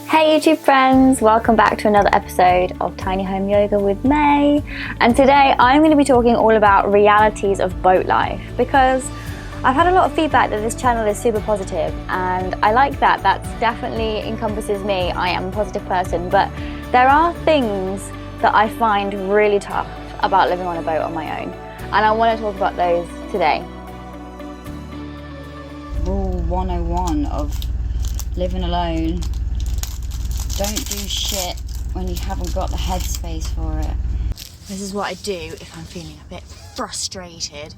Hey YouTube friends, welcome back to another episode of Tiny Home Yoga with May. And today I'm going to be talking all about realities of boat life, because I've had a lot of feedback that this channel is super positive, and I like that. That definitely encompasses me. I am a positive person, but there are things that I find really tough about living on a boat on my own, and I want to talk about those today. Rule 101 of living alone: don't do shit when you haven't got the headspace for it. This is what I do if I'm feeling a bit frustrated.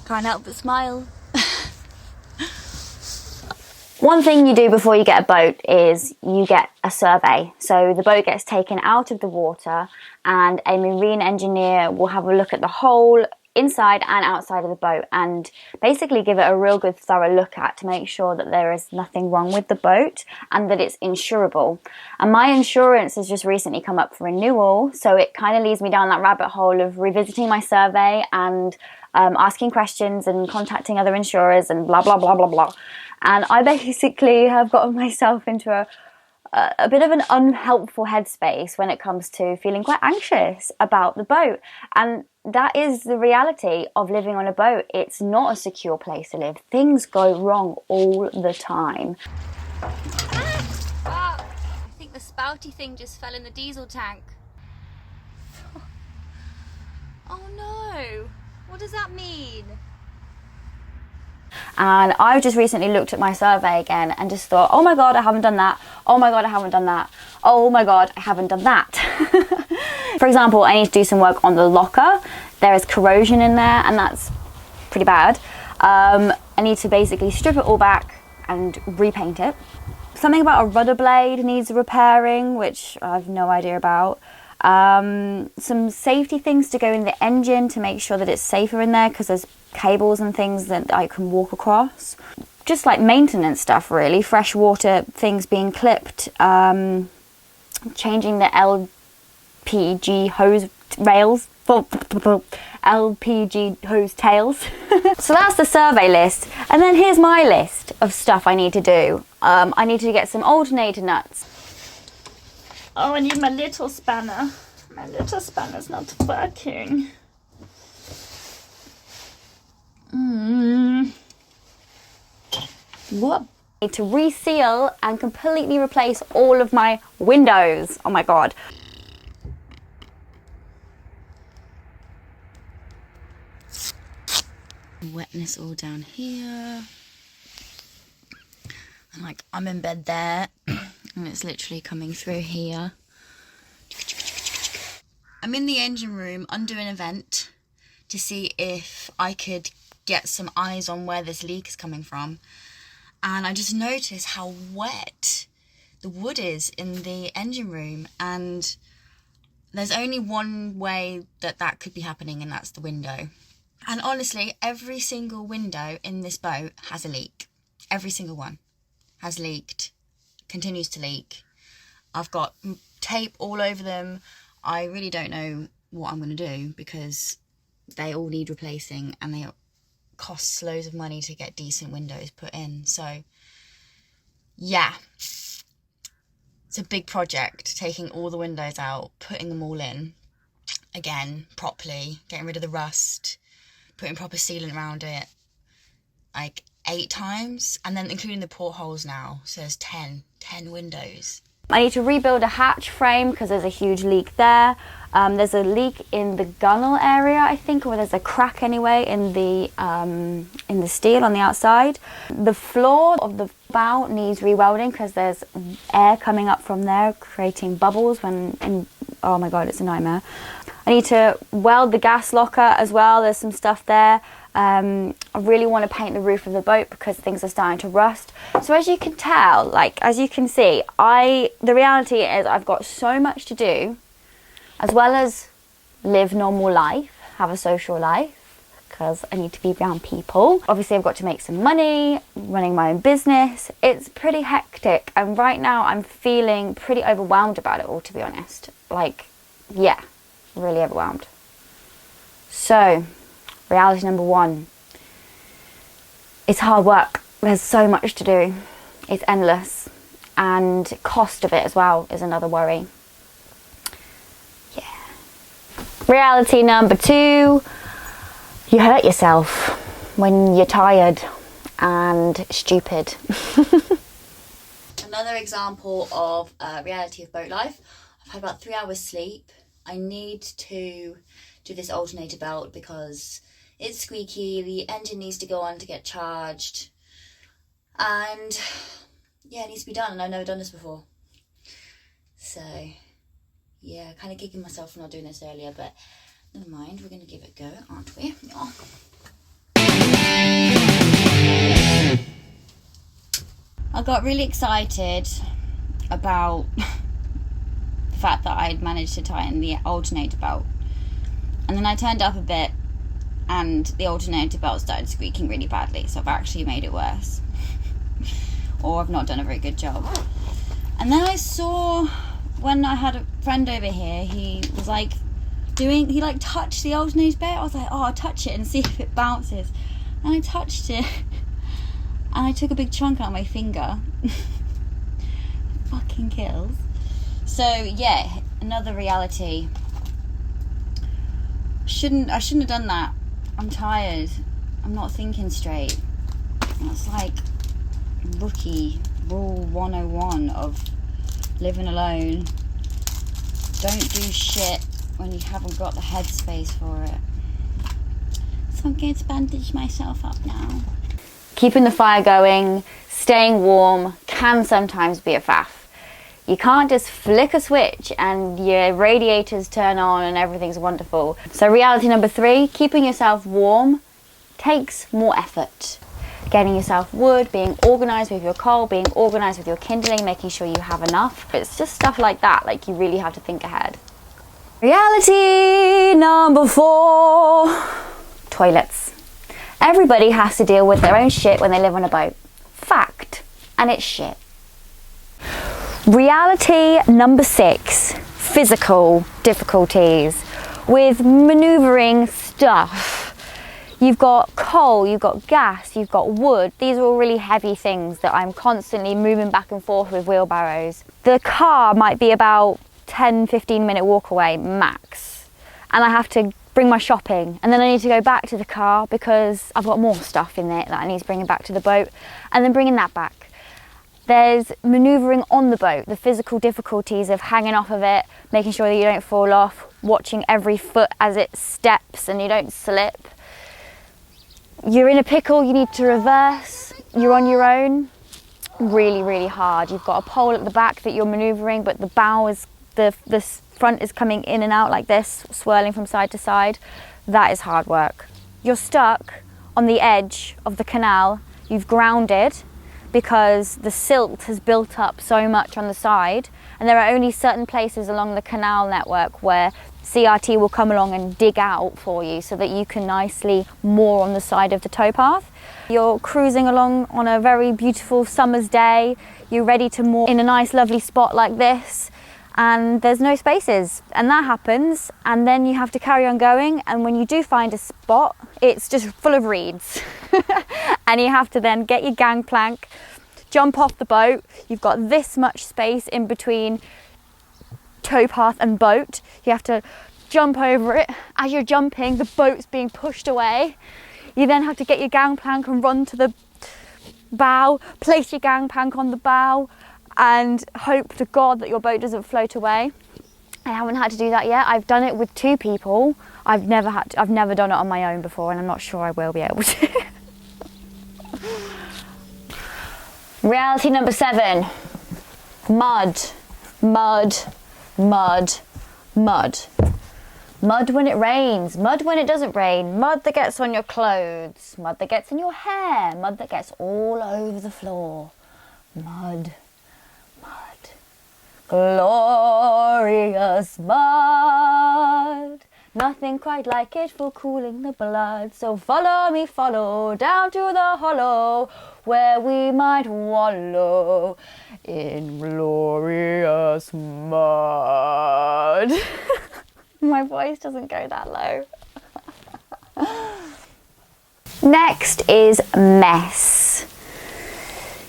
Can't help but smile. One thing you do before you get a boat is you get a survey. So the boat gets taken out of the water and a marine engineer will have a look at the whole inside and outside of the boat and basically give it a real good thorough look at to make sure that there is nothing wrong with the boat and that it's insurable. And my insurance has just recently come up for renewal, so it kind of leads me down that rabbit hole of revisiting my survey and asking questions and contacting other insurers and blah blah blah blah blah. And I basically have gotten myself into a bit of an unhelpful headspace when it comes to feeling quite anxious about the boat. And that is the reality of living on a boat. It's not a secure place to live. Things go wrong all the time. I think the spouty thing just fell in the diesel tank. Oh no, what does that mean? And I've just recently looked at my survey again and just thought, oh my god, I haven't done that. Oh my god, I haven't done that. Oh my god, I haven't done that. For example, I need to do some work on the locker. There is corrosion in there and that's pretty bad. I need to basically strip it all back and repaint it. Something about a rudder blade needs repairing, which I have no idea about. Some safety things to go in the engine to make sure that it's safer in there, because there's cables and things that I can walk across. Just like maintenance stuff really, fresh water things being clipped, changing the LPG hose rails, LPG hose tails. So that's the survey list, and then here's my list of stuff I need to do. I need to get some alternator nuts. Oh, I need my little spanner. My little spanner's not working. What? I need to reseal and completely replace all of my windows. Oh my god. Wetness all down here. And like, I'm in bed there and it's literally coming through here. I'm in the engine room undoing a vent to see if I could get some eyes on where this leak is coming from. And I just noticed how wet the wood is in the engine room, and there's only one way that could be happening, and that's the window. And honestly, every single window in this boat has a leak. Every single one has leaked, continues to leak. I've got tape all over them. I really don't know what I'm going to do, because they all need replacing and they cost loads of money to get decent windows put in. So yeah, it's a big project, taking all the windows out, putting them all in again properly, getting rid of the rust, putting proper sealant around it, like 8 times, and then including the portholes now, so there's 10 windows. I need to rebuild a hatch frame because there's a huge leak there. There's a leak in the gunnel area, I think, or there's a crack anyway in the steel on the outside. The floor of the bow needs rewelding because there's air coming up from there, creating bubbles oh my god, it's a nightmare. I need to weld the gas locker as well. There's some stuff there. I really want to paint the roof of the boat because things are starting to rust. So as you can tell, like as you can see, the reality is I've got so much to do, as well as live normal life, have a social life, because I need to be around people. Obviously I've got to make some money, running my own business. It's pretty hectic, and right now I'm feeling pretty overwhelmed about it all, to be honest. Like, yeah, really overwhelmed. So, reality number 1. It's hard work. There's so much to do. It's endless. And cost of it as well is another worry. Yeah. Reality number 2. You hurt yourself when you're tired and stupid. Another example of reality of boat life. I've had about 3 hours sleep. I need to do this alternator belt because it's squeaky. The engine needs to go on to get charged. And yeah, it needs to be done, and I've never done this before. So yeah, kind of kicking myself for not doing this earlier, but never mind, we're going to give it a go, aren't we? Yeah. I got really excited about the fact that I'd managed to tighten the alternator belt, and then I turned up a bit and the alternator belt started squeaking really badly, so I've actually made it worse. Or I've not done a very good job. And then I saw, when I had a friend over here, he was like he touched the alternator belt. I was like, oh, I'll touch it and see if it bounces. And I touched it and I took a big chunk out of my finger. Fucking kills. So yeah, another reality. I shouldn't have done that. I'm tired. I'm not thinking straight. That's like rookie rule 101 of living alone. Don't do shit when you haven't got the headspace for it. So I'm going to bandage myself up now. Keeping the fire going, staying warm can sometimes be a faff. You can't just flick a switch and your radiators turn on and everything's wonderful. So reality number 3, keeping yourself warm takes more effort. Getting yourself wood, being organised with your coal, being organised with your kindling, making sure you have enough. It's just stuff like that, like you really have to think ahead. Reality number 4, toilets. Everybody has to deal with their own shit when they live on a boat. Fact. And it's shit. Reality number 6, physical difficulties with manoeuvring stuff. You've got coal, you've got gas, you've got wood. These are all really heavy things that I'm constantly moving back and forth with wheelbarrows. The car might be about 10-15 minute walk away max. And I have to bring my shopping, and then I need to go back to the car because I've got more stuff in it that I need to bring back to the boat, and then bringing that back. There's manoeuvring on the boat, the physical difficulties of hanging off of it, making sure that you don't fall off, watching every foot as it steps and you don't slip. You're in a pickle, you need to reverse, you're on your own. Really, really hard. You've got a pole at the back that you're manoeuvring, but the bow is, the front is coming in and out like this, swirling from side to side. That is hard work. You're stuck on the edge of the canal, you've grounded because the silt has built up so much on the side, and there are only certain places along the canal network where CRT will come along and dig out for you so that you can nicely moor on the side of the towpath. You're cruising along on a very beautiful summer's day, you're ready to moor in a nice lovely spot like this, and there's no spaces, and that happens, and then you have to carry on going, and when you do find a spot, it's just full of reeds. And you have to then get your gangplank, jump off the boat. You've got this much space in between towpath and boat. You have to jump over it. As you're jumping, the boat's being pushed away. You then have to get your gangplank and run to the bow, place your gangplank on the bow, and hope to God that your boat doesn't float away. I haven't had to do that yet. I've done it with 2 people. I've never done it on my own before, and I'm not sure I will be able to. Reality number 7, mud, mud, mud, mud. Mud when it rains, mud when it doesn't rain, mud that gets on your clothes, mud that gets in your hair, mud that gets all over the floor. Mud, mud, glorious mud. Nothing quite like it for cooling the blood. So follow me, follow down to the hollow where we might wallow in glorious mud. My voice doesn't go that low. Next is mess.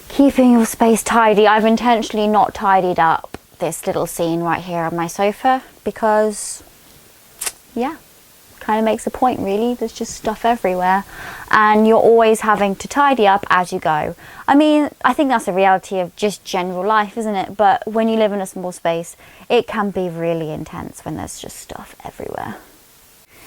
Keeping your space tidy. I've intentionally not tidied up this little scene right here on my sofa because, yeah, kind of makes a point really. There's just stuff everywhere and you're always having to tidy up as you go. I mean, I think that's a reality of just general life, isn't it? But when you live in a small space, it can be really intense when there's just stuff everywhere.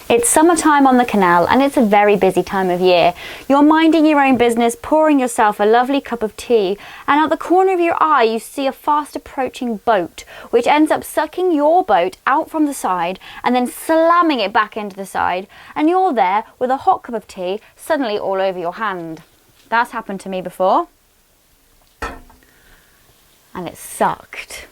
It's summertime on the canal and it's a very busy time of year. You're minding your own business, pouring yourself a lovely cup of tea, and at the corner of your eye you see a fast approaching boat, which ends up sucking your boat out from the side and then slamming it back into the side, and you're there with a hot cup of tea suddenly all over your hand. That's happened to me before. And it sucked.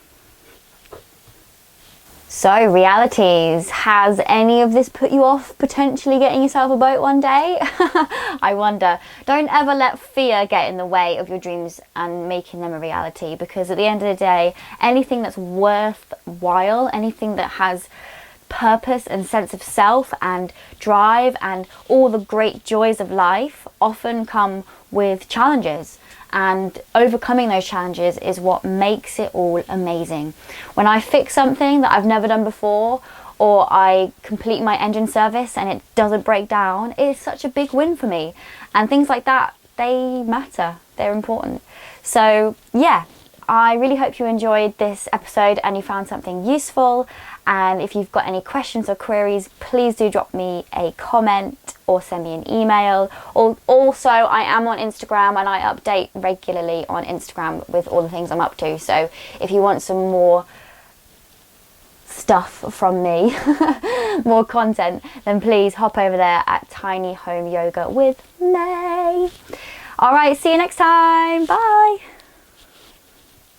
So, realities. Has any of this put you off potentially getting yourself a boat one day? I wonder. Don't ever let fear get in the way of your dreams and making them a reality, because at the end of the day, anything that's worthwhile, anything that has purpose and sense of self and drive and all the great joys of life often come with challenges. And overcoming those challenges is what makes it all amazing. When I fix something that I've never done before, or I complete my engine service and it doesn't break down, it's such a big win for me. And things like that, they matter, they're important. So yeah, I really hope you enjoyed this episode and you found something useful. And if you've got any questions or queries, please do drop me a comment or send me an email. Also, I am on Instagram and I update regularly on Instagram with all the things I'm up to. So if you want some more stuff from me, more content, then please hop over there at Tiny Home Yoga with May. All right, see you next time. Bye.